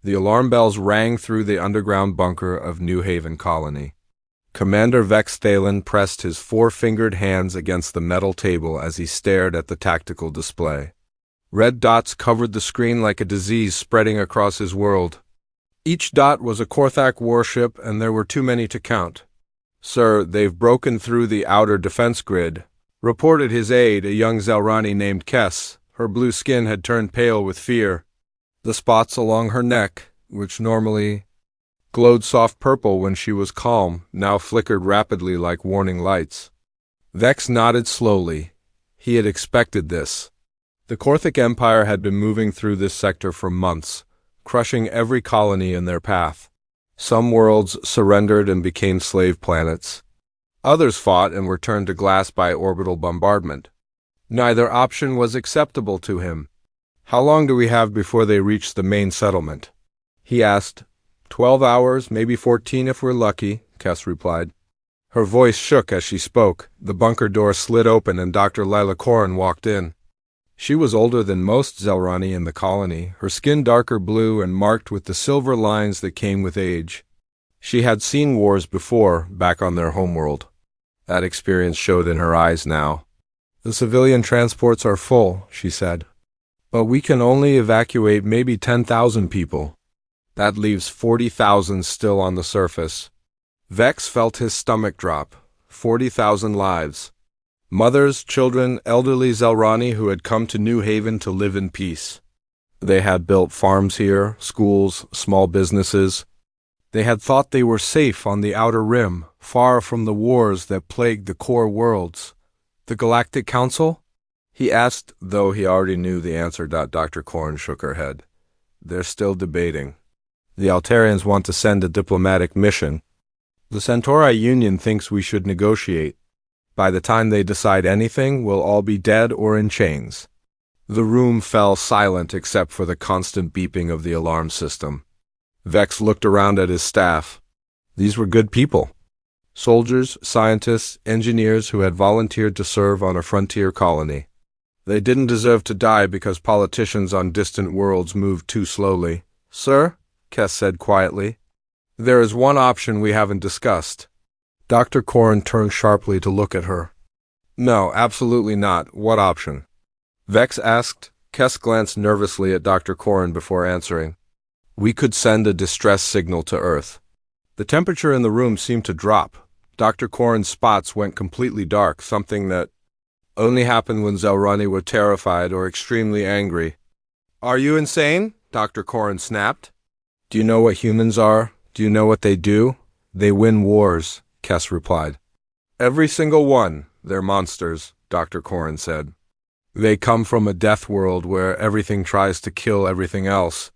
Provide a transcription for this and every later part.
The alarm bells rang through the underground bunker of New Haven Colony. Commander Vex Thalen pressed his four-fingered hands against the metal table as he stared at the tactical display. Red dots covered the screen like a disease spreading across his world. Each dot was a Korthak warship, and there were too many to count. "Sir, they've broken through the outer defense grid," reported his aide, a young Zelrani named Kess. Her blue skin had turned pale with fear. The spots along her neck, which normally glowed soft purple when she was calm, now flickered rapidly like warning lights. Vex nodded slowly. He had expected this. The Korthak Empire had been moving through this sector for months, crushing every colony in their path. Some worlds surrendered and became slave planets. Others fought and were turned to glass by orbital bombardment. Neither option was acceptable to him. "How long do we have before they reach the main settlement?" he asked. 12 hours, maybe 14 if we're lucky," Kess replied. Her voice shook as she spoke. The bunker door slid open and Dr. Lila Korin walked in. She was older than most Zelrani in the colony, her skin darker blue and marked with the silver lines that came with age. She had seen wars before, back on their homeworld. That experience showed in her eyes now. "The civilian transports are full," she said. "But we can only evacuate maybe 10,000 people. That leaves 40,000 still on the surface." Vex felt his stomach drop. 40,000 lives. Mothers, children, elderly Zelrani who had come to New Haven to live in peace. They had built farms here, schools, small businesses. They had thought they were safe on the outer rim, far from the wars that plagued the core worlds. "The Galactic Council?" he asked, though he already knew the answer. Dr. Korin shook her head. "They're still debating. The Altarians want to send a diplomatic mission. The Centauri Union thinks we should negotiate. By the time they decide anything, we'll all be dead or in chains." The room fell silent except for the constant beeping of the alarm system. Vex looked around at his staff. These were good people. Soldiers, scientists, engineers who had volunteered to serve on a frontier colony. They didn't deserve to die because politicians on distant worlds moved too slowly. "Sir," Kess said quietly, "there is one option we haven't discussed." Dr. Korin turned sharply to look at her. "No, absolutely not. What option?" Vex asked. Kess glanced nervously at Dr. Korin before answering. "We could send a distress signal to Earth." The temperature in the room seemed to drop. Dr. Korin's spots went completely dark, something that only happened when Zelrani were terrified or extremely angry. "Are you insane?" Dr. Korin snapped. "Do you know what humans are? Do you know what they do? They win wars," Kess replied. "Every single one. They're monsters," Dr. Korin said. "They come from a death world where everything tries to kill everything else.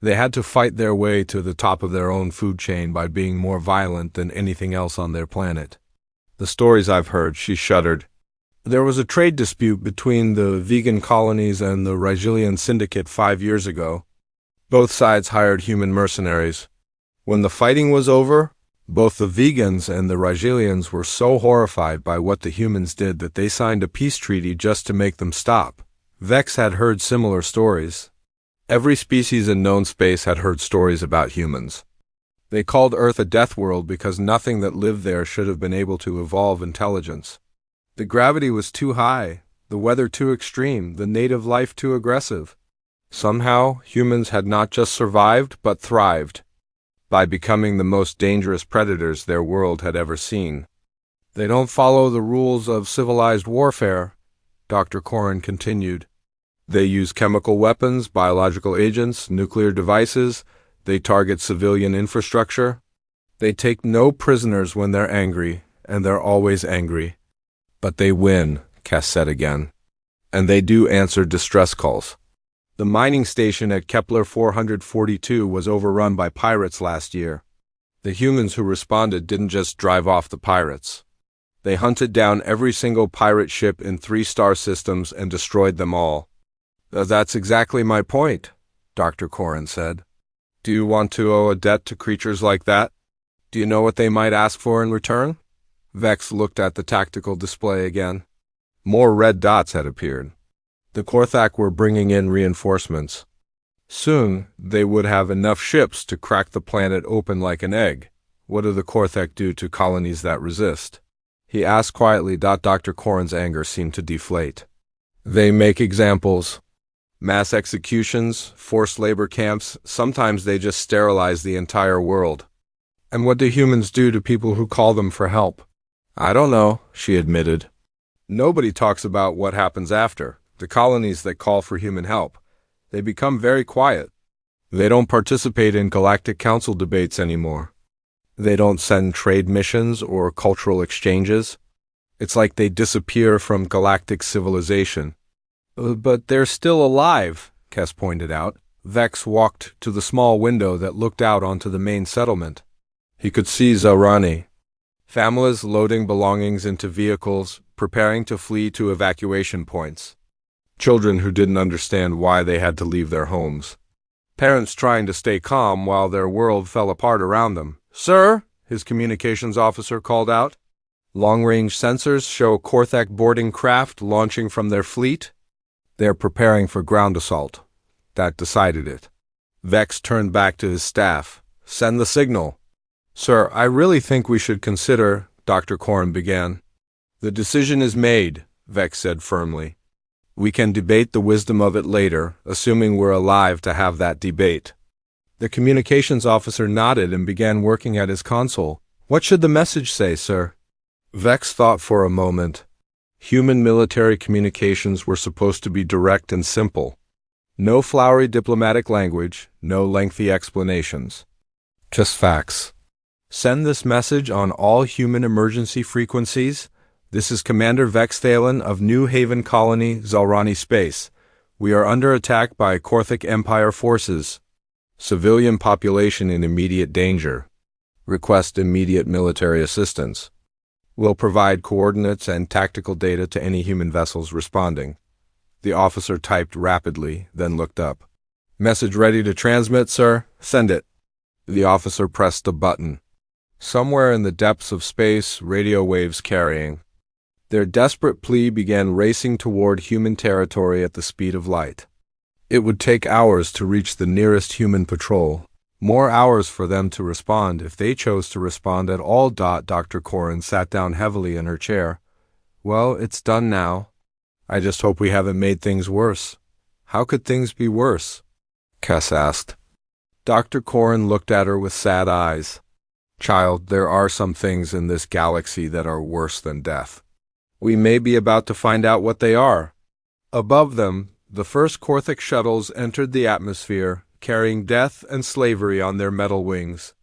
They had to fight their way to the top of their own food chain by being more violent than anything else on their planet. The stories I've heard," she shuddered. "There was a trade dispute between the vegan colonies and the Rigelian Syndicate 5 years ago. Both sides hired human mercenaries. When the fighting was over, both the vegans and the Rigelians were so horrified by what the humans did that they signed a peace treaty just to make them stop." Vex had heard similar stories. Every species in known space had heard stories about humans. They called Earth a death world because nothing that lived there should have been able to evolve intelligence. The gravity was too high, the weather too extreme, the native life too aggressive. Somehow, humans had not just survived, but thrived, by becoming the most dangerous predators their world had ever seen. "They don't follow the rules of civilized warfare," Dr. Korin continued. "They use chemical weapons, biological agents, nuclear devices. They target civilian infrastructure. They take no prisoners when they're angry, and they're always angry. But they win," Kess said again. "And they do answer distress calls. The mining station at Kepler 442 was overrun by pirates last year. The humans who responded didn't just drive off the pirates. They hunted down every single pirate ship in 3 star systems and destroyed them all." "That's exactly my point," Dr. Korin said. "Do you want to owe a debt to creatures like that? Do you know what they might ask for in return?" Vex looked at the tactical display again. More red dots had appeared. The Korthak were bringing in reinforcements. Soon, they would have enough ships to crack the planet open like an egg. What do the Korthek do to colonies that resist? He asked quietly. Dr. Corrin's anger seemed to deflate. They make examples. Mass executions, forced labor camps, sometimes they just sterilize the entire world. And what do humans do to people who call them for help? I don't know, she admitted. Nobody talks about what happens after. The colonies that call for human help, they become very quiet. They don't participate in Galactic Council debates anymore. They don't send trade missions or cultural exchanges. It's like they disappear from galactic civilization. But they're still alive, Kess pointed out. Vex walked to the small window that looked out onto the main settlement. He could see Zarani. Families loading belongings into vehicles, preparing to flee to evacuation points. Children who didn't understand why they had to leave their homes. Parents trying to stay calm while their world fell apart around them. Sir, his communications officer called out. Long-range sensors show Korthek boarding craft launching from their fleet. They're preparing for ground assault. That decided it. Vex turned back to his staff. Send the signal. Sir, I really think we should consider, Dr. Corrin began. The decision is made, Vex said firmly. We can debate the wisdom of it later, assuming we're alive to have that debate. The communications officer nodded and began working at his console. What should the message say, sir? Vex thought for a moment. Human military communications were supposed to be direct and simple. No flowery diplomatic language, no lengthy explanations. Just facts. Send this message on all human emergency frequencies. This is Commander Vex Thalen of New Haven Colony, Zalrani Space. We are under attack by Korthek Empire forces. Civilian population in immediate danger. Request immediate military assistance. Will provide coordinates and tactical data to any human vessels responding. The officer typed rapidly, then looked up. Message ready to transmit, sir. Send it. The officer pressed a button. Somewhere in the depths of space, radio waves carrying. Their desperate plea began racing toward human territory at the speed of light. It would take hours to reach the nearest human patrol. More hours for them to respond if they chose to respond at all. Dr. Corrin sat down heavily in her chair. Well, it's done now. I just hope we haven't made things worse. How could things be worse? Kess asked. Dr. Corrin looked at her with sad eyes. Child, there are some things in this galaxy that are worse than death. We may be about to find out what they are. Above them, the first Korthek shuttles entered the atmosphere, carrying death and slavery on their metal wings.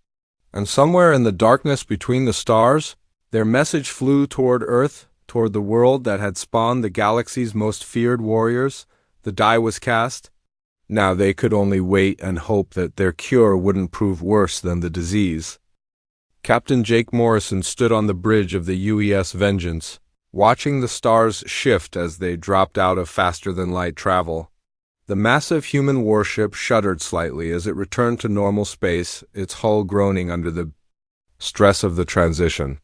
And somewhere in the darkness between the stars, their message flew toward Earth, toward the world that had spawned the galaxy's most feared warriors. The die was cast. Now they could only wait and hope that their cure wouldn't prove worse than the disease. Captain Jake Morrison stood on the bridge of the UES Vengeance, watching the stars shift as they dropped out of faster-than-light travel. The massive human warship shuddered slightly as it returned to normal space, its hull groaning under the stress of the transition.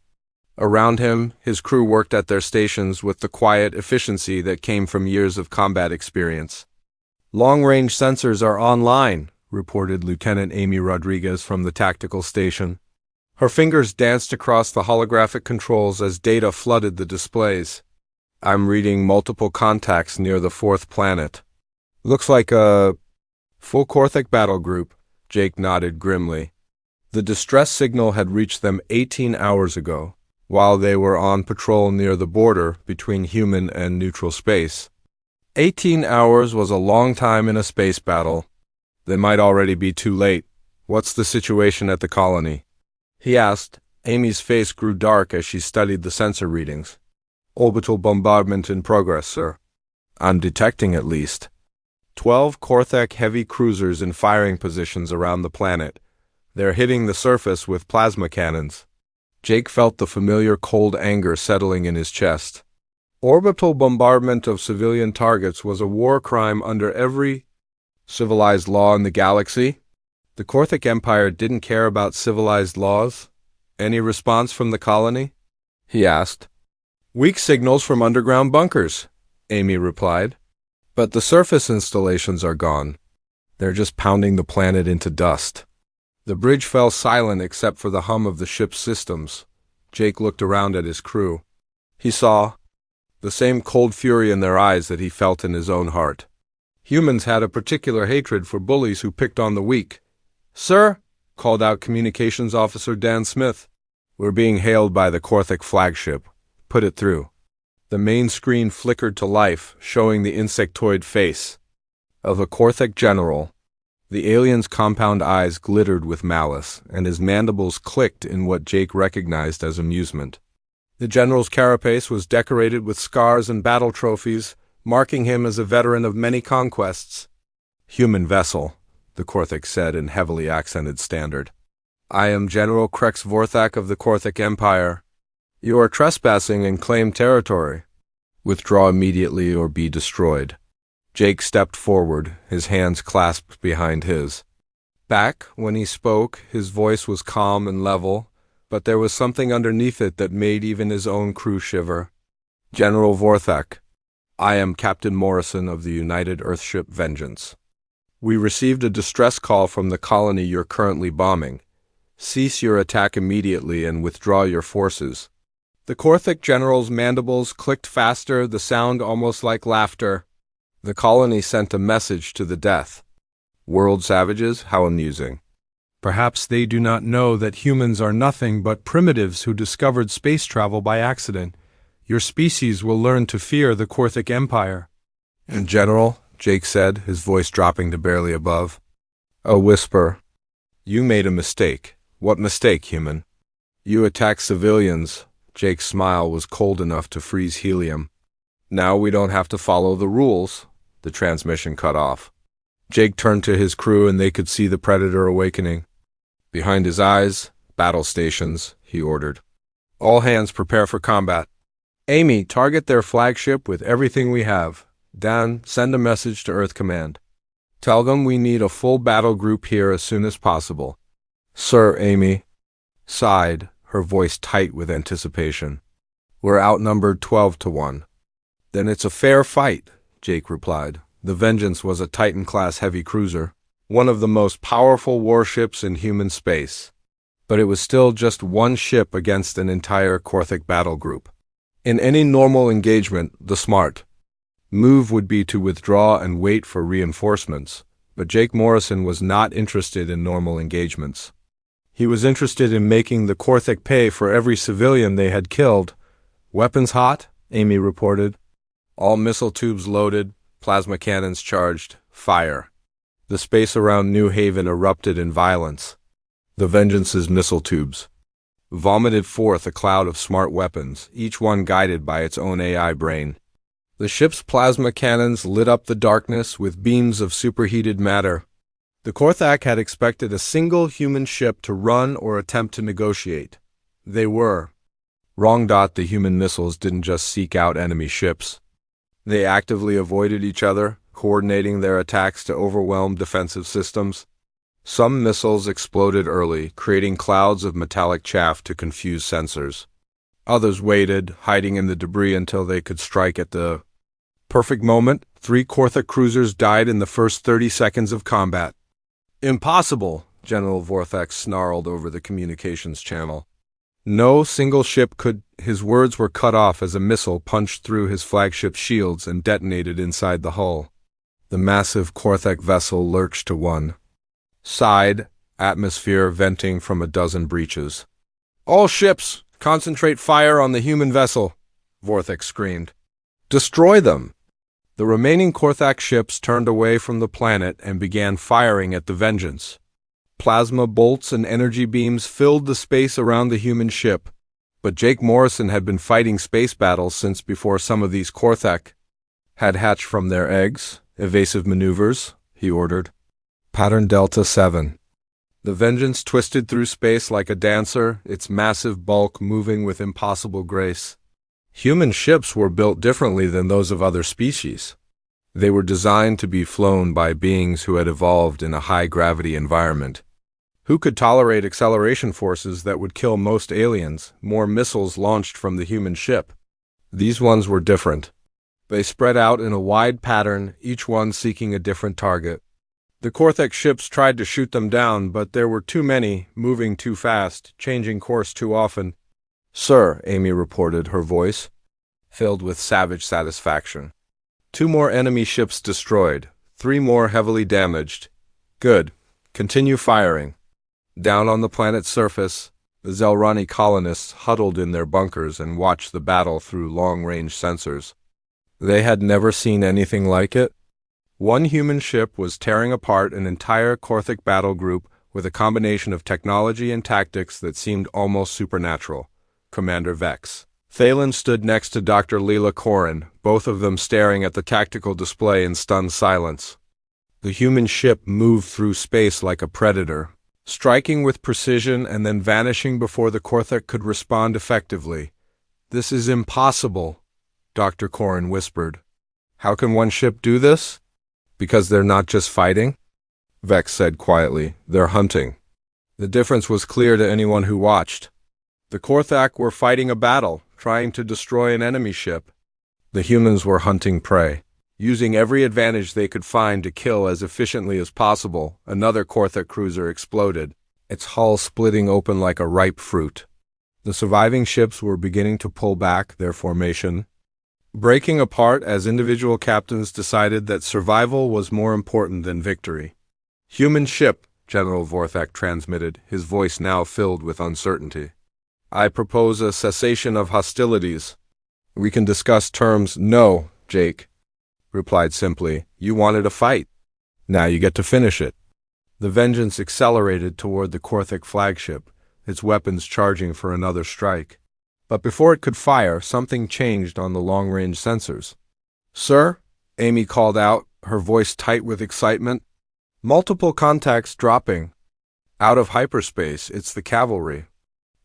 Around him, his crew worked at their stations with the quiet efficiency that came from years of combat experience. Long-range sensors are online, reported Lieutenant Amy Rodriguez from the tactical station. Her fingers danced across the holographic controls as data flooded the displays. I'm reading multiple contacts near the fourth planet. Looks like a full Korthek battle group, Jake nodded grimly. The distress signal had reached them 18 hours ago, while they were on patrol near the border between human and neutral space. 18 hours was a long time in a space battle. They might already be too late. What's the situation at the colony? He asked. Amy's face grew dark as she studied the sensor readings. Orbital bombardment in progress, sir. I'm detecting at least 12 Korthek heavy cruisers in firing positions around the planet. They're hitting the surface with plasma cannons. Jake felt the familiar cold anger settling in his chest. Orbital bombardment of civilian targets was a war crime under every civilized law in the galaxy. The Korthek Empire didn't care about civilized laws. Any response from the colony? He asked. Weak signals from underground bunkers, Amy replied. But the surface installations are gone. They're just pounding the planet into dust. The bridge fell silent except for the hum of the ship's systems. Jake looked around at his crew. He saw the same cold fury in their eyes that he felt in his own heart. Humans had a particular hatred for bullies who picked on the weak. "Sir," called out Communications Officer Dan Smith. "We're being hailed by the Korthik flagship. Put it through." The main screen flickered to life, showing the insectoid face of a Korthik general. The alien's compound eyes glittered with malice, and his mandibles clicked in what Jake recognized as amusement. The general's carapace was decorated with scars and battle trophies, marking him as a veteran of many conquests. "Human vessel," the Korthik said in heavily accented standard. "I am General Krex Vorthak of the Korthik Empire. You are trespassing in claimed territory. Withdraw immediately or be destroyed." Jake stepped forward, his hands clasped behind his back. When he spoke, his voice was calm and level, but there was something underneath it that made even his own crew shiver. "General Vorthak, I am Captain Morrison of the United Earthship Vengeance. We received a distress call from the colony you're currently bombing. Cease your attack immediately and withdraw your forces." The Korthik general's mandibles clicked faster, the sound almost like laughter. The colony sent a message to the death. "World savages, how amusing. Perhaps they do not know that humans are nothing but primitives who discovered space travel by accident. Your species will learn to fear the Korthik Empire." "General," Jake said, his voice dropping to barely above a whisper, "you made a mistake." "What mistake, human?" "You attacked civilians." Jake's smile was cold enough to freeze helium. "Now we don't have to follow the rules." The transmission cut off. Jake turned to his crew and they could see the predator awakening. Behind his eyes, "Battle stations," he ordered. "All hands prepare for combat. Amy, target their flagship with everything we have. Dan, send a message to Earth Command. Tell them we need a full battle group here as soon as possible." "Sir," Amy sighed, her voice tight with anticipation. "We're outnumbered 12-1. "Then it's a fair fight," Jake replied. The Vengeance was a Titan-class heavy cruiser, one of the most powerful warships in human space. But it was still just one ship against an entire Korthik battle group. In any normal engagement, the smart move would be to withdraw and wait for reinforcements, but Jake Morrison was not interested in normal engagements. He was interested in making the Korthik pay for every civilian they had killed. "Weapons hot," Amy reported. "All missile tubes loaded, plasma cannons charged, fire." The space around New Haven erupted in violence. The Vengeance's missile tubes vomited forth a cloud of smart weapons, each one guided by its own AI brain. The ship's plasma cannons lit up the darkness with beams of superheated matter. The Korthak had expected a single human ship to run or attempt to negotiate. They were wrong. The human missiles didn't just seek out enemy ships. They actively avoided each other, coordinating their attacks to overwhelm defensive systems. Some missiles exploded early, creating clouds of metallic chaff to confuse sensors. Others waited, hiding in the debris until they could strike at the perfect moment. 3 Korthik cruisers died in the first 30 seconds of combat. "Impossible," General Vorthak snarled over the communications channel. "No single ship could—" His words were cut off as a missile punched through his flagship's shields and detonated inside the hull. The massive Korthik vessel lurched to one side, atmosphere venting from a dozen breaches. "All ships, concentrate fire on the human vessel," Vorthak screamed. "Destroy them!" The remaining Korthak ships turned away from the planet and began firing at the Vengeance. Plasma bolts and energy beams filled the space around the human ship. But Jake Morrison had been fighting space battles since before some of these Korthak had hatched from their eggs. "Evasive maneuvers," he ordered. "Pattern Delta 7. The Vengeance twisted through space like a dancer, its massive bulk moving with impossible grace. Human ships were built differently than those of other species. They were designed to be flown by beings who had evolved in a high-gravity environment. Who could tolerate acceleration forces that would kill most aliens, more missiles launched from the human ship? These ones were different. They spread out in a wide pattern, each one seeking a different target. The Korthek ships tried to shoot them down, but there were too many, moving too fast, changing course too often. "Sir," Amy reported, her voice filled with savage satisfaction. "2 more enemy ships destroyed, 3 more heavily damaged. Good. Continue firing." Down on the planet's surface, the Zelrani colonists huddled in their bunkers and watched the battle through long-range sensors. They had never seen anything like it. One human ship was tearing apart an entire Korthek battle group with a combination of technology and tactics that seemed almost supernatural. Commander Vex. Thalen stood next to Dr. Leela Korin, both of them staring at the tactical display in stunned silence. The human ship moved through space like a predator, striking with precision and then vanishing before the Korthek could respond effectively. "This is impossible," Dr. Korin whispered. "How can one ship do this?" "Because they're not just fighting," Vex said quietly. "They're hunting." The difference was clear to anyone who watched. The Korthak were fighting a battle, trying to destroy an enemy ship. The humans were hunting prey, using every advantage they could find to kill as efficiently as possible. Another Korthak cruiser exploded, its hull splitting open like a ripe fruit. The surviving ships were beginning to pull back their formation, breaking apart as individual captains decided that survival was more important than victory. "Human ship," General Vorthak transmitted, his voice now filled with uncertainty. "I propose a cessation of hostilities. We can discuss terms." "No," Jake replied simply. "You wanted a fight. Now you get to finish it." The Vengeance accelerated toward the Korthek flagship, its weapons charging for another strike. But before it could fire, something changed on the long-range sensors. "Sir," Amy called out, her voice tight with excitement. "Multiple contacts dropping. Out of hyperspace, it's the cavalry."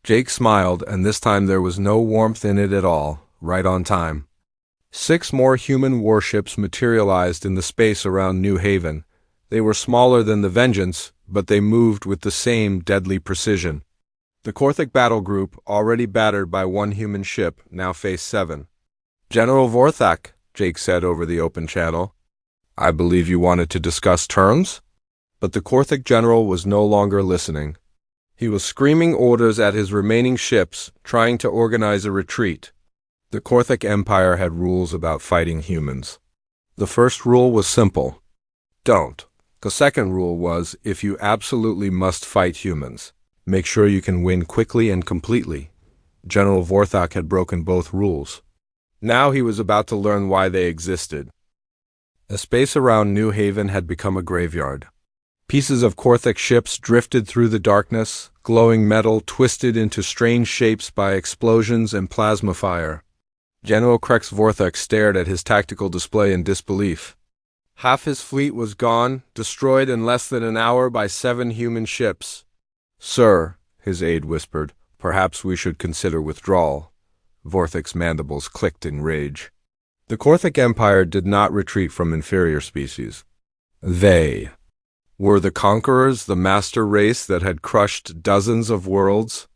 Jake smiled, and this time there was no warmth in it at all, right on time. 6 more human warships materialized in the space around New Haven. They were smaller than the Vengeance, but they moved with the same deadly precision. The Korthek battle group, already battered by 1 human ship, now faced 7. "General Vorthak," Jake said over the open channel. "I believe you wanted to discuss terms?" But the Korthek general was no longer listening. He was screaming orders at his remaining ships, trying to organize a retreat. The Korthek Empire had rules about fighting humans. The first rule was simple: don't. The second rule was, if you absolutely must fight humans, make sure you can win quickly and completely. General Vorthak had broken both rules. Now he was about to learn why they existed. The space around New Haven had become a graveyard. Pieces of Korthek ships drifted through the darkness, glowing metal twisted into strange shapes by explosions and plasma fire. General Krex Vorthak stared at his tactical display in disbelief. Half his fleet was gone, destroyed in less than an hour by 7 human ships. "Sir," his aide whispered, "perhaps we should consider withdrawal." Vorthak's mandibles clicked in rage. The Korthek Empire did not retreat from inferior species. They were the conquerors, the master race that had crushed dozens of worlds.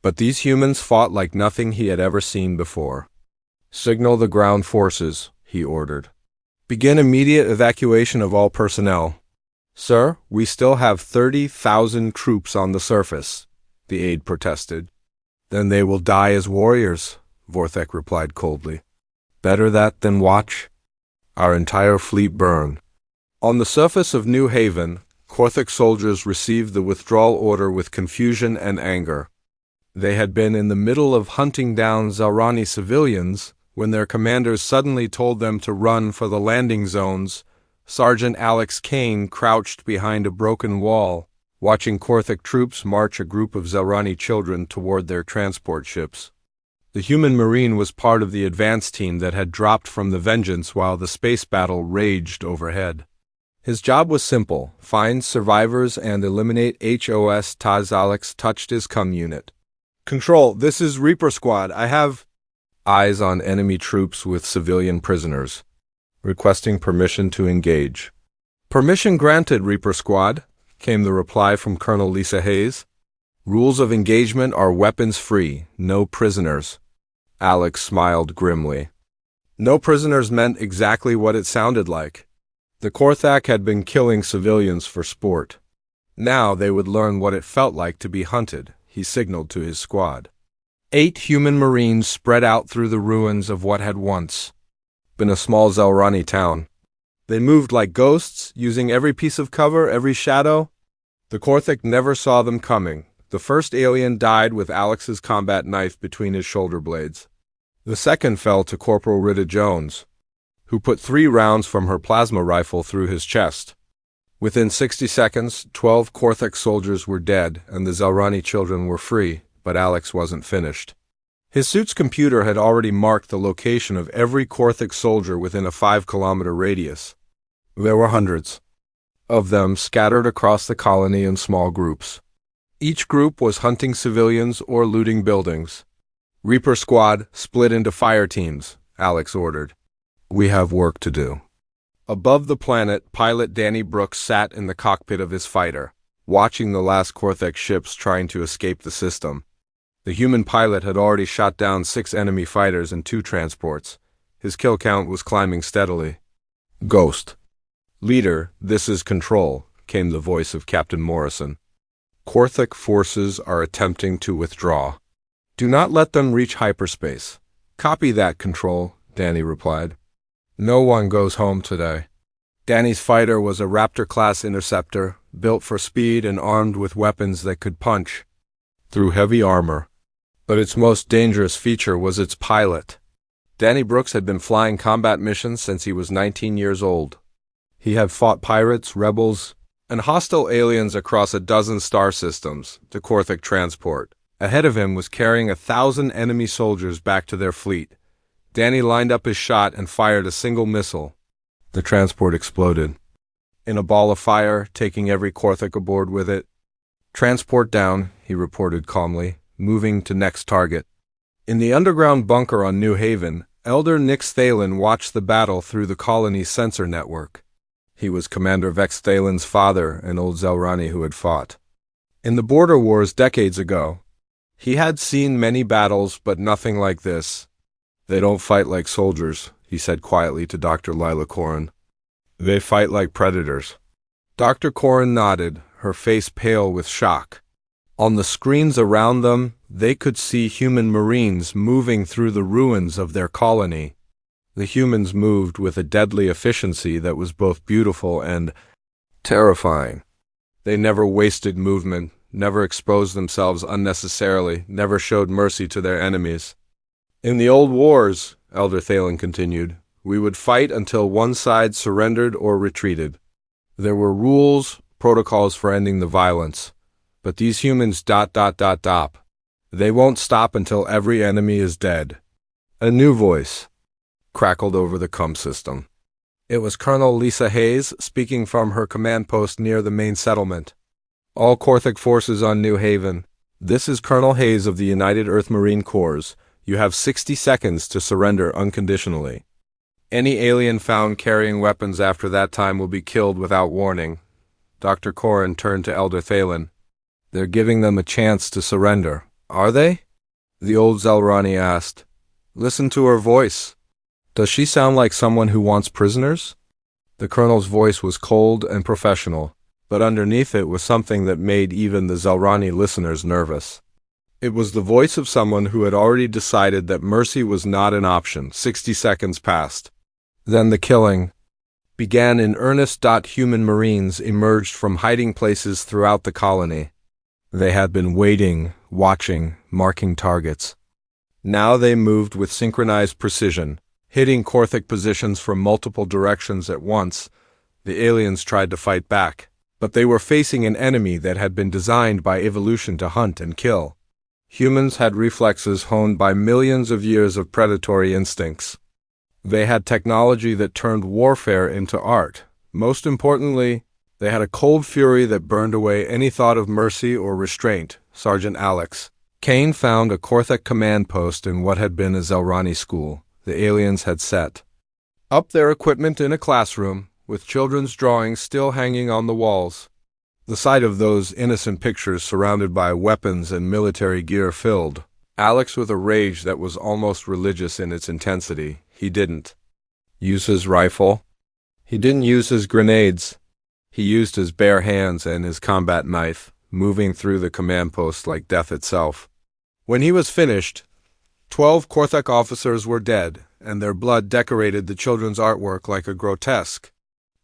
But these humans fought like nothing he had ever seen before. "Signal the ground forces," he ordered. "Begin immediate evacuation of all personnel." "Sir, we still have 30,000 troops on the surface," the aide protested. "Then they will die as warriors," Vorthak replied coldly. "Better that than watch our entire fleet burn." On the surface of New Haven, Korthek soldiers received the withdrawal order with confusion and anger. They had been in the middle of hunting down Zelrani civilians when their commanders suddenly told them to run for the landing zones. Sergeant Alex Kane crouched behind a broken wall, watching Korthek troops march a group of Zelrani children toward their transport ships. The human marine was part of the advance team that had dropped from the Vengeance while the space battle raged overhead. His job was simple: find survivors and eliminate HOS. Taz Alex touched his cum unit. "Control, this is Reaper Squad. I have eyes on enemy troops with civilian prisoners. Requesting permission to engage." "Permission granted, Reaper Squad," came the reply from Colonel Lisa Hayes. "Rules of engagement are weapons-free, no prisoners." Alex smiled grimly. No prisoners meant exactly what it sounded like. The Korthak had been killing civilians for sport. Now they would learn what it felt like to be hunted, he signaled to his squad. 8 human marines spread out through the ruins of what had once been a small Zelrani town. They moved like ghosts, using every piece of cover, every shadow. The Korthak never saw them coming. The first alien died with Alex's combat knife between his shoulder blades. The second fell to Corporal Rita Jones, who put 3 rounds from her plasma rifle through his chest. Within 60 seconds, 12 Korthak soldiers were dead and the Zelrani children were free, but Alex wasn't finished. His suit's computer had already marked the location of every Korthak soldier within a 5-kilometer radius. There were hundreds of them scattered across the colony in small groups. Each group was hunting civilians or looting buildings. Reaper Squad, split into fire teams, Alex ordered. We have work to do. Above the planet, pilot Danny Brooks sat in the cockpit of his fighter, watching the last Korthak ships trying to escape the system. The human pilot had already shot down 6 enemy fighters and 2 transports. His kill count was climbing steadily. Ghost. Leader, this is Control, came the voice of Captain Morrison. Korthak forces are attempting to withdraw. Do not let them reach hyperspace. Copy that, Control, Danny replied. No one goes home today. Danny's fighter was a Raptor-class interceptor, built for speed and armed with weapons that could punch through heavy armor. But its most dangerous feature was its pilot. Danny Brooks had been flying combat missions since he was 19 years old. He had fought pirates, rebels, and hostile aliens across a dozen star systems, the Korthak transport. Ahead of him was carrying 1,000 enemy soldiers back to their fleet. Danny lined up his shot and fired a single missile. The transport exploded in a ball of fire, taking every Korthak aboard with it. Transport down, he reported calmly, moving to next target. In the underground bunker on New Haven, Elder Nix Thalen watched the battle through the colony's sensor network. He was Commander Vex Thalen's father, an old Zelrani who had fought in the border wars decades ago. He had seen many battles, but nothing like this. They don't fight like soldiers, he said quietly to Dr. Lila Corrin. They fight like predators. Dr. Corrin nodded, her face pale with shock. On the screens around them, they could see human marines moving through the ruins of their colony. The humans moved with a deadly efficiency that was both beautiful and terrifying. They never wasted movement, never exposed themselves unnecessarily, never showed mercy to their enemies. In the old wars, Elder Thalen continued, we would fight until one side surrendered or retreated. There were rules, protocols for ending the violence. But these humans ... They won't stop until every enemy is dead. A new voice crackled over the comm system. It was Colonel Lisa Hayes speaking from her command post near the main settlement. All Korthak forces on New Haven. This is Colonel Hayes of the United Earth Marine Corps. You have 60 seconds to surrender unconditionally. Any alien found carrying weapons after that time will be killed without warning. Dr. Corrin turned to Elder Thalen. They're giving them a chance to surrender, are they? The old Zelrani asked. Listen to her voice. Does she sound like someone who wants prisoners? The colonel's voice was cold and professional, but underneath it was something that made even the Zelrani listeners nervous. It was the voice of someone who had already decided that mercy was not an option. 60 seconds passed. Then the killing began in earnest. Human marines emerged from hiding places throughout the colony. They had been waiting, watching, marking targets. Now they moved with synchronized precision, hitting Korthak positions from multiple directions at once. The aliens tried to fight back, but they were facing an enemy that had been designed by evolution to hunt and kill. Humans had reflexes honed by millions of years of predatory instincts. They had technology that turned warfare into art. Most importantly, they had a cold fury that burned away any thought of mercy or restraint. Sergeant Alex Kane found a Korthak command post in what had been a Zelrani school. The aliens had set up their equipment in a classroom, with children's drawings still hanging on the walls. The sight of those innocent pictures surrounded by weapons and military gear filled Alex with a rage that was almost religious in its intensity. He didn't use his rifle. He didn't use his grenades. He used his bare hands and his combat knife, moving through the command post like death itself. When he was finished, 12 Korthek officers were dead, and their blood decorated the children's artwork like a grotesque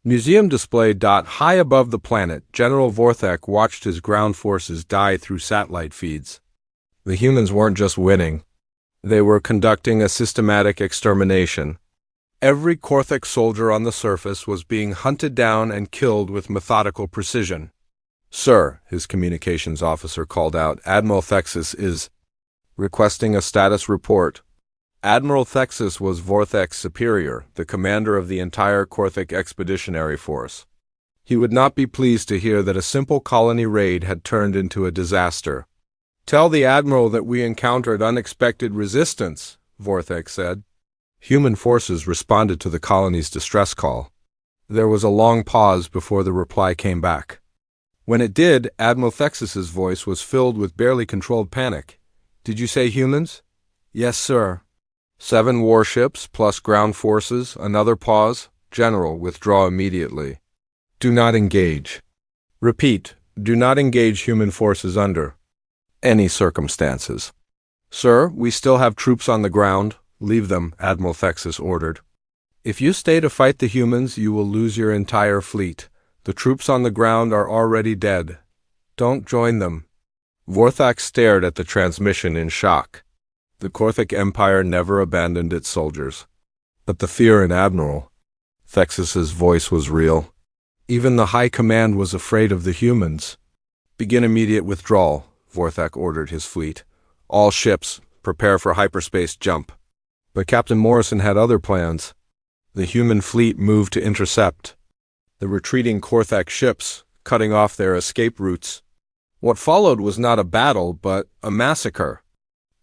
museum display. High above the planet, General Vorthek watched his ground forces die through satellite feeds. The humans weren't just winning. They were conducting a systematic extermination. Every Korthek soldier on the surface was being hunted down and killed with methodical precision. "Sir," his communications officer called out, "Admiral Thexis is requesting a status report." Admiral Thexis was Vorthek's superior, the commander of the entire Korthek Expeditionary Force. He would not be pleased to hear that a simple colony raid had turned into a disaster. "Tell the Admiral that we encountered unexpected resistance," Vorthek said. Human forces responded to the colony's distress call. There was a long pause before the reply came back. When it did, Admiral Thexis's voice was filled with barely controlled panic. "Did you say humans?" "Yes, sir." 7 warships plus ground forces." Another pause. "General, withdraw immediately. Do not engage. Repeat, do not engage human forces under any circumstances." "Sir, we still have troops on the ground." "Leave them," Admiral Thexis ordered. "If you stay to fight the humans, you will lose your entire fleet. The troops on the ground are already dead. Don't join them." Vorthak stared at the transmission in shock. The Korthek Empire never abandoned its soldiers. But the fear in Admiral Thexis's voice was real. Even the High Command was afraid of the humans. "Begin immediate withdrawal," Vorthak ordered his fleet. "All ships, prepare for hyperspace jump." But Captain Morrison had other plans. The human fleet moved to intercept the retreating Korthek ships, cutting off their escape routes. What followed was not a battle, but a massacre.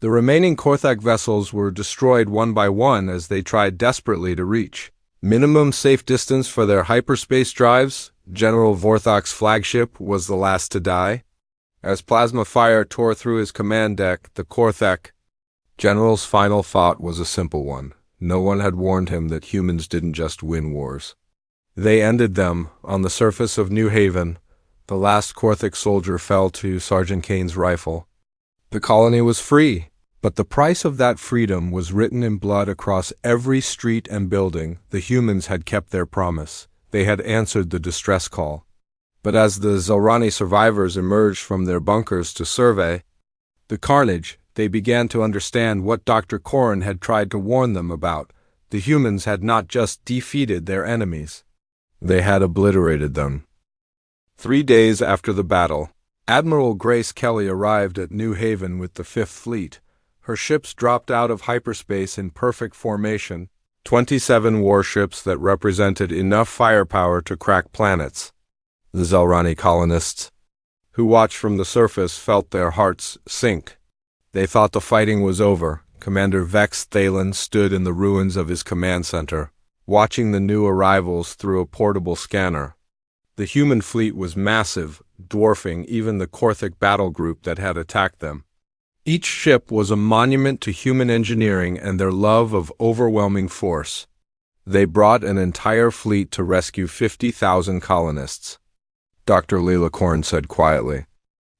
The remaining Korthek vessels were destroyed one by one as they tried desperately to reach minimum safe distance for their hyperspace drives. General Vorthak's flagship was the last to die. As plasma fire tore through his command deck, the Korthek General's final thought was a simple one. No one had warned him that humans didn't just win wars. They ended them. On the surface of New Haven, the last Korthek soldier fell to Sergeant Kane's rifle. The colony was free, but the price of that freedom was written in blood across every street and building. The humans had kept their promise. They had answered the distress call. But as the Zelrani survivors emerged from their bunkers to survey the carnage, they began to understand what Dr. Corrin had tried to warn them about. The humans had not just defeated their enemies. They had obliterated them. 3 days after the battle, Admiral Grace Kelly arrived at New Haven with the Fifth Fleet. Her ships dropped out of hyperspace in perfect formation, 27 warships that represented enough firepower to crack planets. The Zelrani colonists, who watched from the surface, felt their hearts sink. They thought the fighting was over. Commander Vex Thalen stood in the ruins of his command center, watching the new arrivals through a portable scanner. The human fleet was massive, dwarfing even the Korthek battle group that had attacked them. Each ship was a monument to human engineering and their love of overwhelming force. They brought an entire fleet to rescue 50,000 colonists. Dr. Leela Korn said quietly.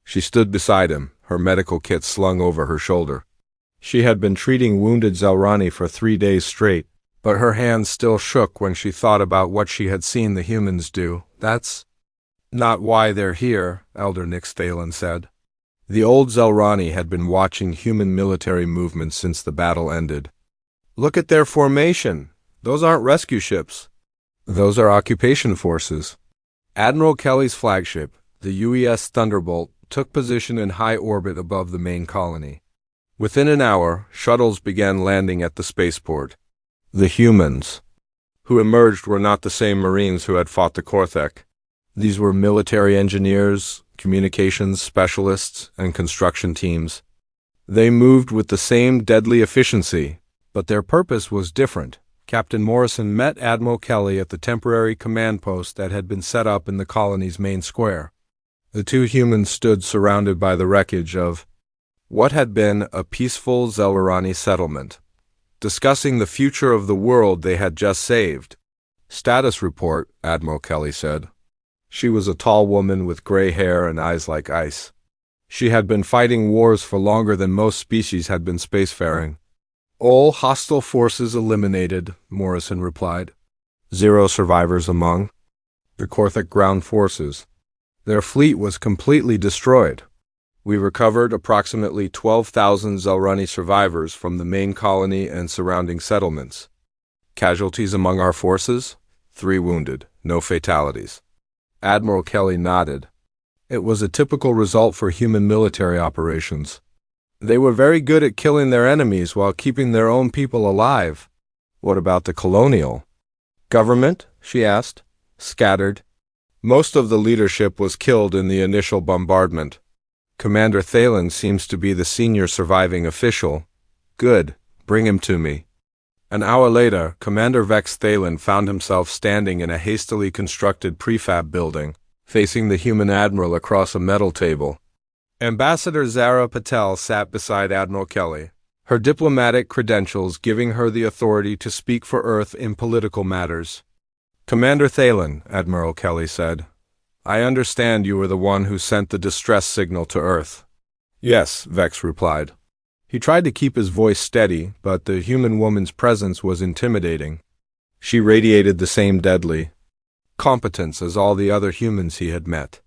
She stood beside him, her medical kit slung over her shoulder. She had been treating wounded Zelrani for 3 days straight, but her hands still shook when she thought about what she had seen the humans do. "That's not why they're here," Elder Nix Thalen said. The old Zelrani had been watching human military movements since the battle ended. "Look at their formation. Those aren't rescue ships. Those are occupation forces." Admiral Kelly's flagship, the UES Thunderbolt, took position in high orbit above the main colony. Within an hour, shuttles began landing at the spaceport. The humans who emerged were not the same Marines who had fought the Korthek. These were military engineers, communications specialists, and construction teams. They moved with the same deadly efficiency, but their purpose was different. Captain Morrison met Admiral Kelly at the temporary command post that had been set up in the colony's main square. The two humans stood surrounded by the wreckage of what had been a peaceful Zelrani settlement, discussing the future of the world they had just saved. Status report, Admiral Kelly said. She was a tall woman with gray hair and eyes like ice. She had been fighting wars for longer than most species had been spacefaring. All hostile forces eliminated, Morrison replied. 0 survivors among the Korthik ground forces. Their fleet was completely destroyed. We recovered approximately 12,000 Zelrani survivors from the main colony and surrounding settlements. Casualties among our forces? 3 wounded, no fatalities. Admiral Kelly nodded. It was a typical result for human military operations. They were very good at killing their enemies while keeping their own people alive. What about the colonial government? She asked. Scattered. Most of the leadership was killed in the initial bombardment. Commander Thalen seems to be the senior surviving official. Good. Bring him to me. An hour later, Commander Vex Thalen found himself standing in a hastily constructed prefab building, facing the human admiral across a metal table. Ambassador Zara Patel sat beside Admiral Kelly, her diplomatic credentials giving her the authority to speak for Earth in political matters. Commander Thalen, Admiral Kelly said, I understand you were the one who sent the distress signal to Earth. Yes, Vex replied. He tried to keep his voice steady, but the human woman's presence was intimidating. She radiated the same deadly competence as all the other humans he had met.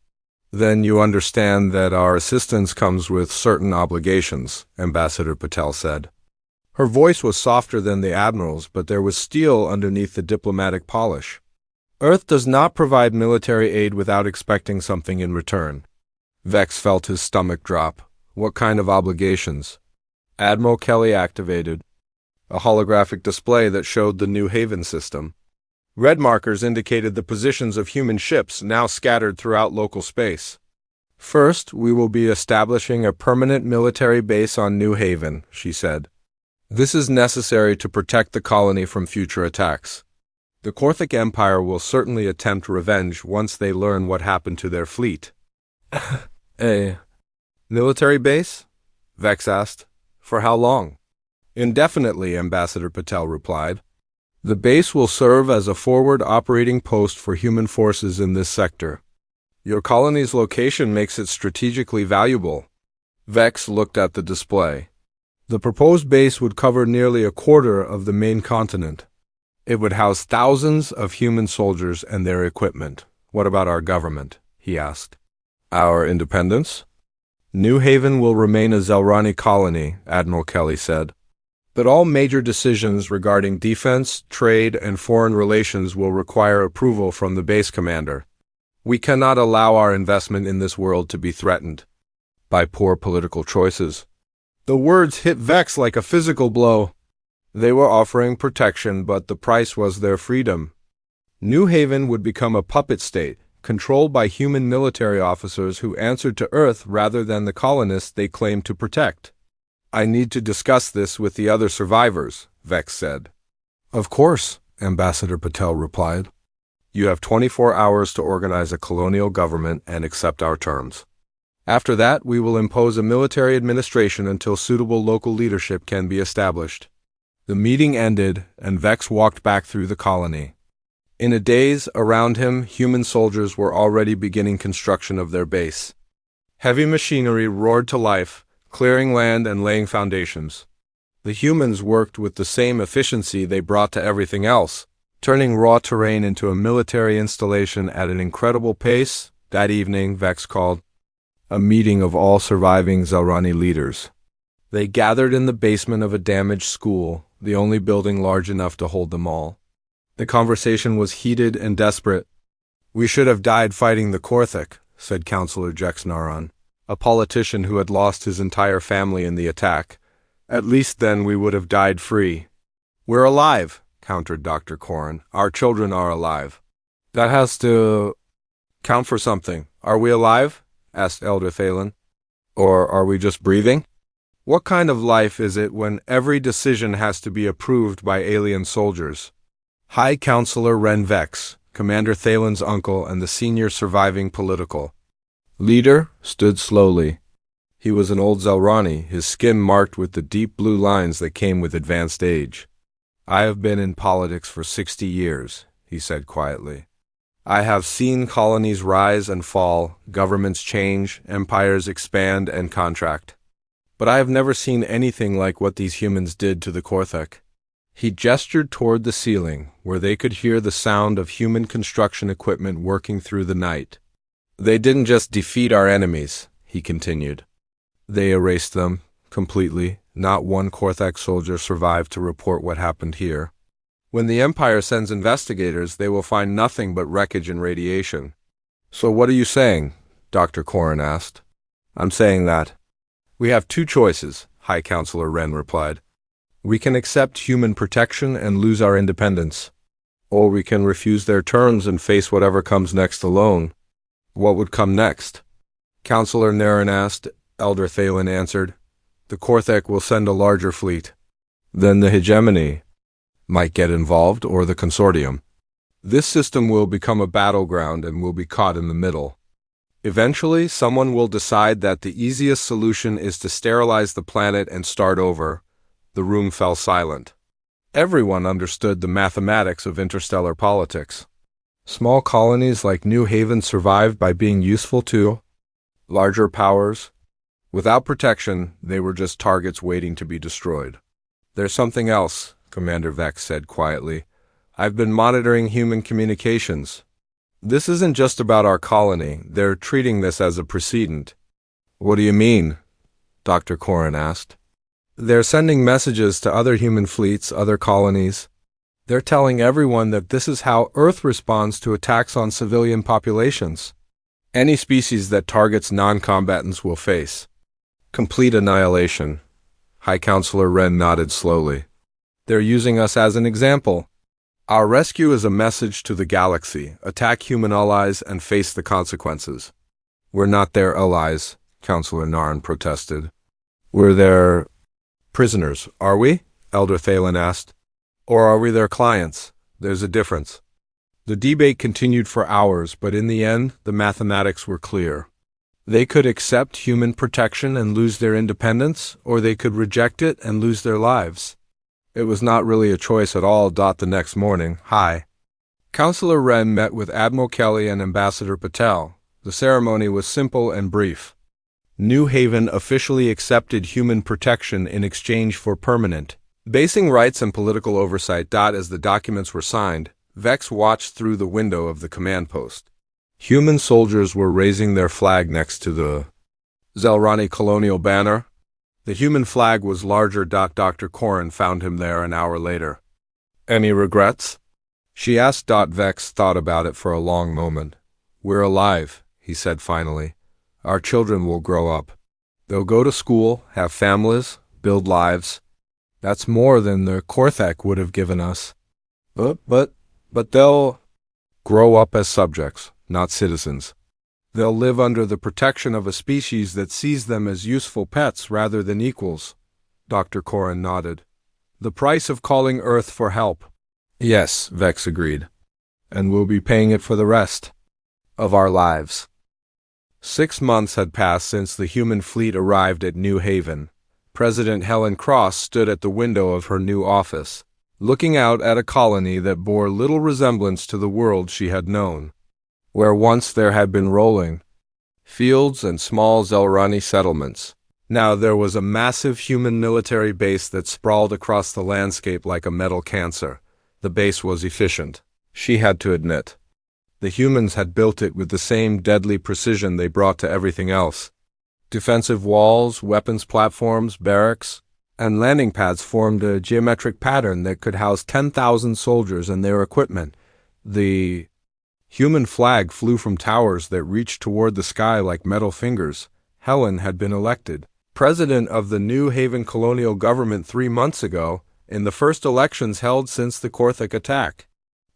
Then you understand that our assistance comes with certain obligations, Ambassador Patel said. Her voice was softer than the Admiral's, but there was steel underneath the diplomatic polish. Earth does not provide military aid without expecting something in return. Vex felt his stomach drop. What kind of obligations? Admiral Kelly activated a holographic display that showed the New Haven system. Red markers indicated the positions of human ships now scattered throughout local space. First, we will be establishing a permanent military base on New Haven, she said. This is necessary to protect the colony from future attacks. The Korthik Empire will certainly attempt revenge once they learn what happened to their fleet. A military base? Vex asked. For how long? Indefinitely, Ambassador Patel replied. The base will serve as a forward operating post for human forces in this sector. Your colony's location makes it strategically valuable. Vex looked at the display. The proposed base would cover nearly a quarter of the main continent. It would house thousands of human soldiers and their equipment. What about our government? He asked. Our independence? New Haven will remain a Zelrani colony, Admiral Kelly said. But all major decisions regarding defense, trade, and foreign relations will require approval from the base commander. We cannot allow our investment in this world to be threatened by poor political choices. The words hit Vex like a physical blow. They were offering protection, but the price was their freedom. New Haven would become a puppet state, controlled by human military officers who answered to Earth rather than the colonists they claimed to protect. I need to discuss this with the other survivors, Vex said. Of course, Ambassador Patel replied. You have 24 hours to organize a colonial government and accept our terms. After that, we will impose a military administration until suitable local leadership can be established. The meeting ended, and Vex walked back through the colony. In a daze, around him, human soldiers were already beginning construction of their base. Heavy machinery roared to life, clearing land and laying foundations. The humans worked with the same efficiency they brought to everything else, turning raw terrain into a military installation at an incredible pace. That evening, Vex called a meeting of all surviving Zelrani leaders. They gathered in the basement of a damaged school, the only building large enough to hold them all. The conversation was heated and desperate. We should have died fighting the Korthik, said Councillor Jex Naran, a politician who had lost his entire family in the attack. At least then we would have died free. We're alive, countered Dr. Corrin. Our children are alive. That has to count for something. Are we alive? Asked Elder Thalen. Or are we just breathing? What kind of life is it when every decision has to be approved by alien soldiers? High Counselor Ren Vex, Commander Thalen's uncle and the senior surviving political leader, stood slowly. He was an old Zelrani, his skin marked with the deep blue lines that came with advanced age. I have been in politics for 60 years, he said quietly. I have seen colonies rise and fall, governments change, empires expand and contract. But I have never seen anything like what these humans did to the Korthek. He gestured toward the ceiling, where they could hear the sound of human construction equipment working through the night. They didn't just defeat our enemies, he continued. They erased them, completely. Not one Korthek soldier survived to report what happened here. When the Empire sends investigators, they will find nothing but wreckage and radiation. So what are you saying? Dr. Corrin asked. I'm saying that we have two choices, High Counselor Wren replied. We can accept human protection and lose our independence, or we can refuse their terms and face whatever comes next alone. What would come next? Counselor Naren asked. Elder Thalen answered. The Korthek will send a larger fleet. Then the hegemony might get involved, or the consortium. This system will become a battleground and will be caught in the middle. Eventually, someone will decide that the easiest solution is to sterilize the planet and start over. The room fell silent. Everyone understood the mathematics of interstellar politics. Small colonies like New Haven survived by being useful to larger powers. Without protection, they were just targets waiting to be destroyed. There's something else, Commander Vex said quietly. I've been monitoring human communications. This isn't just about our colony. They're treating this as a precedent. What do you mean? Dr. Corrin asked. They're sending messages to other human fleets, other colonies. They're telling everyone that this is how Earth responds to attacks on civilian populations. Any species that targets non-combatants will face complete annihilation. High Counselor Wren nodded slowly. They're using us as an example. Our rescue is a message to the galaxy. Attack human allies and face the consequences. We're not their allies, Counselor Narn protested. We're their prisoners, are we? Elder Thalen asked. Or are we their clients? There's a difference. The debate continued for hours, but in the end, the mathematics were clear. They could accept human protection and lose their independence, or they could reject it and lose their lives. It was not really a choice at all. The next morning, Counselor Wren met with Admiral Kelly and Ambassador Patel. The ceremony was simple and brief. New Haven officially accepted human protection in exchange for permanent basing rights and political oversight. As the documents were signed, Vex watched through the window of the command post. Human soldiers were raising their flag next to the Zelrani colonial banner. The human flag was larger. Dr. Corrin found him there an hour later. Any regrets? She asked. Vex thought about it for a long moment. We're alive, he said finally. Our children will grow up. They'll go to school, have families, build lives. That's more than the Korthek would have given us. But they'll grow up as subjects, not citizens. They'll live under the protection of a species that sees them as useful pets rather than equals. Dr. Corrin nodded. The price of calling Earth for help. Yes, Vex agreed. And we'll be paying it for the rest of our lives. 6 months had passed since the human fleet arrived at New Haven. President Helen Cross stood at the window of her new office, looking out at a colony that bore little resemblance to the world she had known. Where once there had been rolling fields and small Zelrani settlements, now there was a massive human military base that sprawled across the landscape like a metal cancer. The base was efficient, she had to admit. The humans had built it with the same deadly precision they brought to everything else. Defensive walls, weapons platforms, barracks, and landing pads formed a geometric pattern that could house 10,000 soldiers and their equipment. The human flag flew from towers that reached toward the sky like metal fingers. Helen had been elected president of the New Haven colonial government 3 months ago, in the first elections held since the Korthek attack.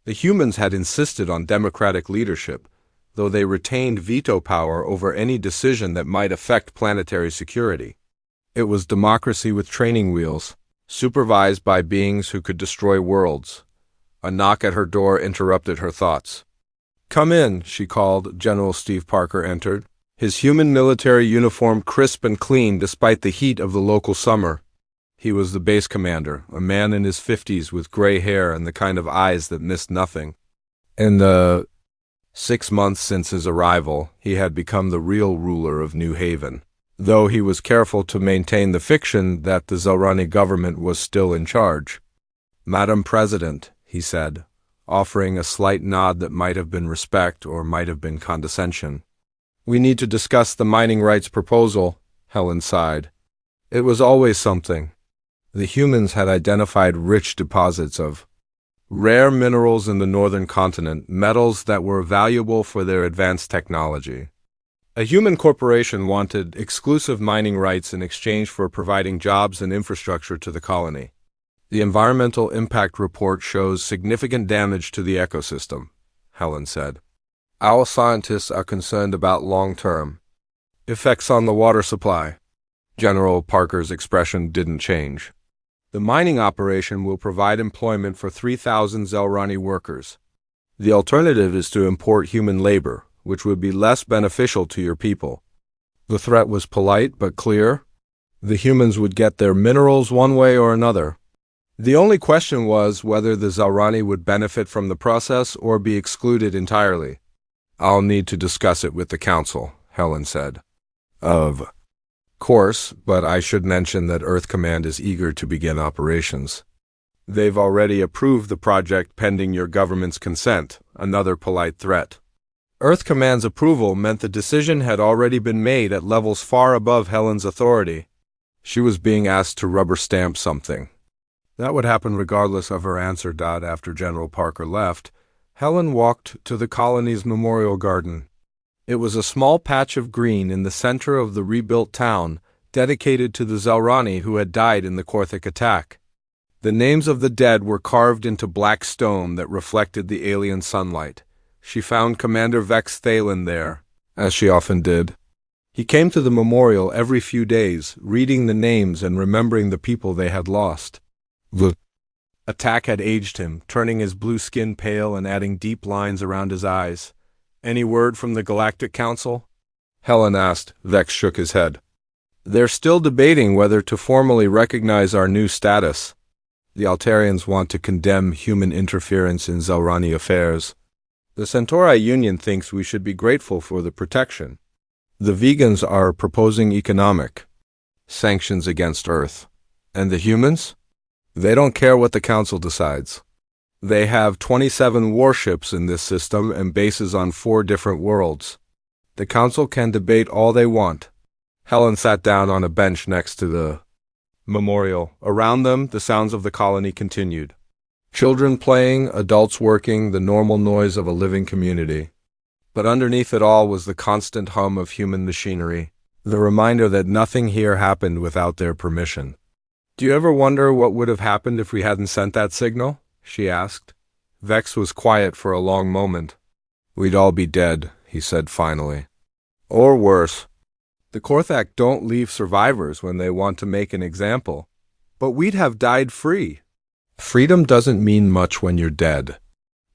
The humans had insisted on democratic leadership, though they retained veto power over any decision that might affect planetary security. It was democracy with training wheels, supervised by beings who could destroy worlds. A knock at her door interrupted her thoughts. "Come in," she called. General Steve Parker entered, his human military uniform crisp and clean despite the heat of the local summer. He was the base commander, a man in his 50s with gray hair and the kind of eyes that missed nothing. In the 6 months since his arrival, he had become the real ruler of New Haven, though he was careful to maintain the fiction that the Zelrani government was still in charge. "Madam President," he said, offering a slight nod that might have been respect or might have been condescension. "We need to discuss the mining rights proposal," Helen sighed. It was always something. The humans had identified rich deposits of rare minerals in the northern continent, metals that were valuable for their advanced technology. A human corporation wanted exclusive mining rights in exchange for providing jobs and infrastructure to the colony. "The environmental impact report shows significant damage to the ecosystem," Helen said. "Our scientists are concerned about long-term effects on the water supply." General Parker's expression didn't change. "The mining operation will provide employment for 3,000 Zelrani workers. The alternative is to import human labor, which would be less beneficial to your people." The threat was polite but clear. The humans would get their minerals one way or another. The only question was whether the Zelrani would benefit from the process or be excluded entirely. "I'll need to discuss it with the council," Helen said. "Of course, but I should mention that Earth Command is eager to begin operations. They've already approved the project pending your government's consent," another polite threat. Earth Command's approval meant the decision had already been made at levels far above Helen's authority. She was being asked to rubber stamp something. That would happen regardless of her answer. After General Parker left, Helen walked to the colony's memorial garden. It was a small patch of green in the center of the rebuilt town, dedicated to the Zelrani who had died in the Korthik attack. The names of the dead were carved into black stone that reflected the alien sunlight. She found Commander Vex Thalen there, as she often did. He came to the memorial every few days, reading the names and remembering the people they had lost. The attack had aged him, turning his blue skin pale and adding deep lines around his eyes. "Any word from the Galactic Council?" Helen asked. Vex shook his head. "They're still debating whether to formally recognize our new status. The Altarians want to condemn human interference in Zelrani affairs. The Centauri Union thinks we should be grateful for the protection. The vegans are proposing economic sanctions against Earth. And the humans? They don't care what the Council decides. They have 27 warships in this system and bases on 4 different worlds. The Council can debate all they want." Helen sat down on a bench next to the memorial. Around them, the sounds of the colony continued. Children playing, adults working, the normal noise of a living community. But underneath it all was the constant hum of human machinery, the reminder that nothing here happened without their permission. "Do you ever wonder what would have happened if we hadn't sent that signal?" she asked. Vex was quiet for a long moment. "We'd all be dead," he said finally. "Or worse. The Korthak don't leave survivors when they want to make an example. But we'd have died free." "Freedom doesn't mean much when you're dead."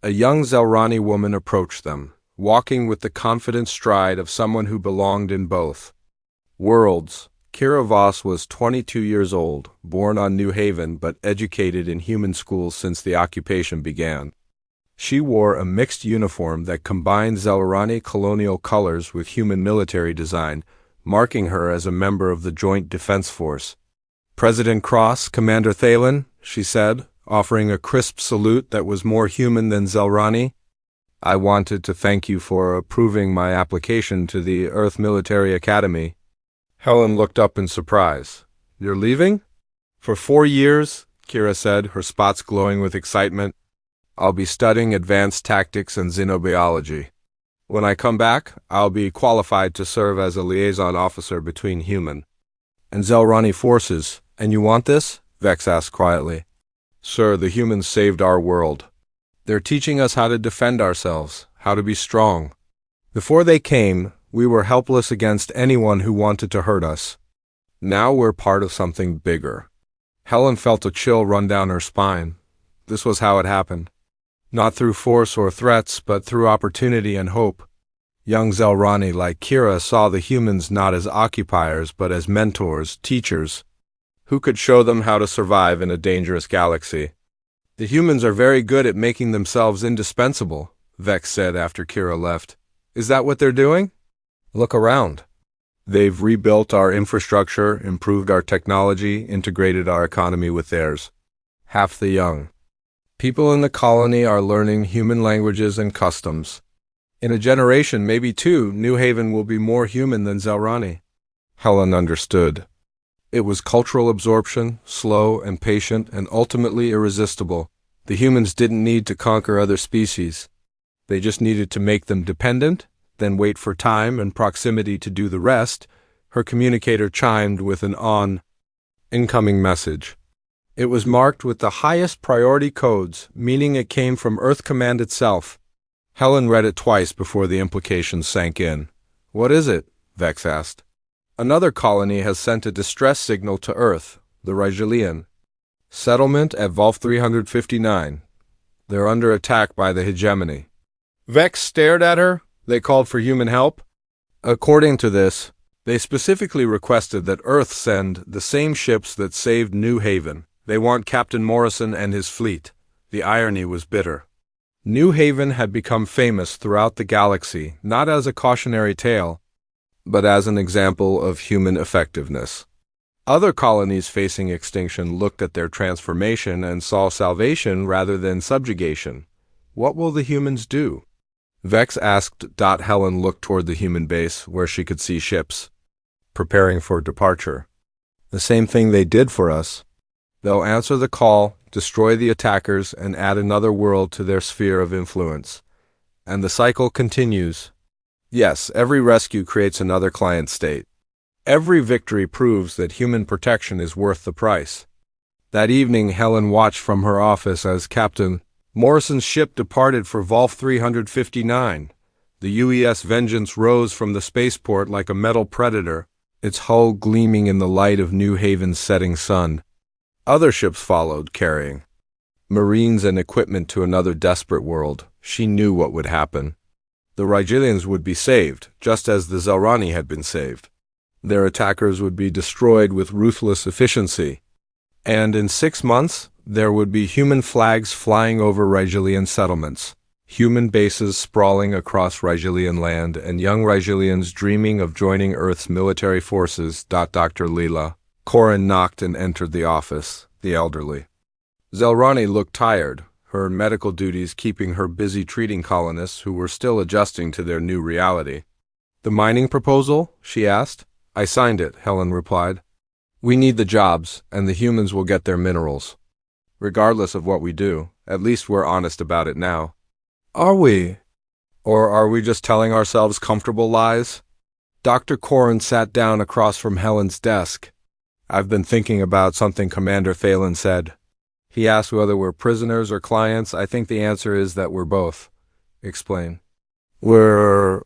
A young Zelrani woman approached them, walking with the confident stride of someone who belonged in both worlds. Kira Voss was 22 years old, born on New Haven but educated in human schools since the occupation began. She wore a mixed uniform that combined Zelrani colonial colors with human military design, marking her as a member of the Joint Defense Force. "President Cross, Commander Thalen," she said, offering a crisp salute that was more human than Zelrani. "I wanted to thank you for approving my application to the Earth Military Academy." Helen looked up in surprise. "You're leaving?" "For 4 years," Kira said, her spots glowing with excitement. "I'll be studying advanced tactics and xenobiology. When I come back, I'll be qualified to serve as a liaison officer between human and Zelrani forces. And you want this?" Vex asked quietly. "Sir, the humans saved our world. They're teaching us how to defend ourselves, how to be strong. Before they came, we were helpless against anyone who wanted to hurt us. Now we're part of something bigger." Helen felt a chill run down her spine. This was how it happened. Not through force or threats, but through opportunity and hope. Young Zelrani like Kira saw the humans not as occupiers, but as mentors, teachers, who could show them how to survive in a dangerous galaxy. "The humans are very good at making themselves indispensable," Vex said after Kira left. Is that what they're doing? Look around. They've rebuilt our infrastructure, improved our technology, integrated our economy with theirs. Half the young. People in the colony are learning human languages and customs. In a generation, maybe two, New Haven will be more human than Zelrani. Helen understood. It was cultural absorption, slow and patient and ultimately irresistible. The humans didn't need to conquer other species. They just needed to make them dependent, then wait for time and proximity to do the rest. Her communicator chimed with an incoming message. It was marked with the highest priority codes, meaning it came from Earth Command itself. Helen read it twice before the implications sank in. What is it? Vex asked. Another colony has sent a distress signal to Earth, the Rigelian. Settlement at Volf 359. They're under attack by the hegemony. Vex stared at her. They called for human help. According to this, they specifically requested that Earth send the same ships that saved New Haven. They want Captain Morrison and his fleet. The irony was bitter. New Haven had become famous throughout the galaxy, not as a cautionary tale, but as an example of human effectiveness. Other colonies facing extinction looked at their transformation and saw salvation rather than subjugation. What will the humans do? Vex asked. Helen looked toward the human base, where she could see ships, preparing for departure. The same thing they did for us. They'll answer the call, destroy the attackers, and add another world to their sphere of influence. And the cycle continues. Yes, every rescue creates another client state. Every victory proves that human protection is worth the price. That evening, Helen watched from her office as Captain Morrison's ship departed for Volf 359. The UES Vengeance rose from the spaceport like a metal predator, its hull gleaming in the light of New Haven's setting sun. Other ships followed, carrying marines and equipment to another desperate world. She knew what would happen. The Rigelians would be saved, just as the Zelrani had been saved. Their attackers would be destroyed with ruthless efficiency. And in 6 months, there would be human flags flying over Rigelian settlements, human bases sprawling across Rigelian land, and young Rigelians dreaming of joining Earth's military forces. Dr. Leela. Corin knocked and entered the office, the elderly. Zelrani looked tired, her medical duties keeping her busy treating colonists who were still adjusting to their new reality. The mining proposal? She asked. I signed it, Helen replied. We need the jobs, and the humans will get their minerals. Regardless of what we do, at least we're honest about it now. Are we? Or are we just telling ourselves comfortable lies? Dr. Corin sat down across from Helen's desk. I've been thinking about something Commander Thalen said. He asked whether we're prisoners or clients. I think the answer is that we're both. Explain. We're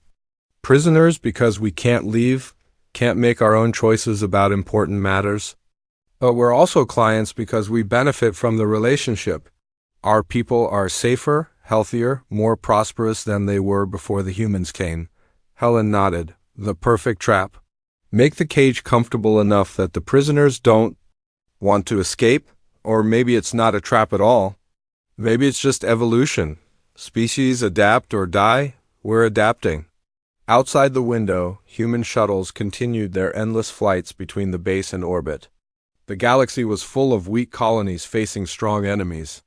prisoners because we can't leave, can't make our own choices about important matters. But we're also clients because we benefit from the relationship. Our people are safer, healthier, more prosperous than they were before the humans came. Helen nodded. The perfect trap. Make the cage comfortable enough that the prisoners don't want to escape, or maybe it's not a trap at all. Maybe it's just evolution. Species adapt or die. We're adapting. Outside the window, human shuttles continued their endless flights between the base and orbit. The galaxy was full of weak colonies facing strong enemies.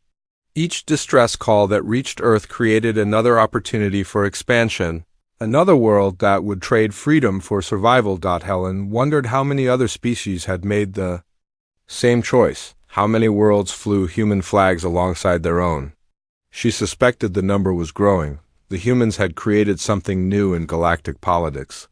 Each distress call that reached Earth created another opportunity for expansion. Another world that would trade freedom for survival. Helen wondered how many other species had made the same choice, how many worlds flew human flags alongside their own. She suspected the number was growing. The humans had created something new in galactic politics.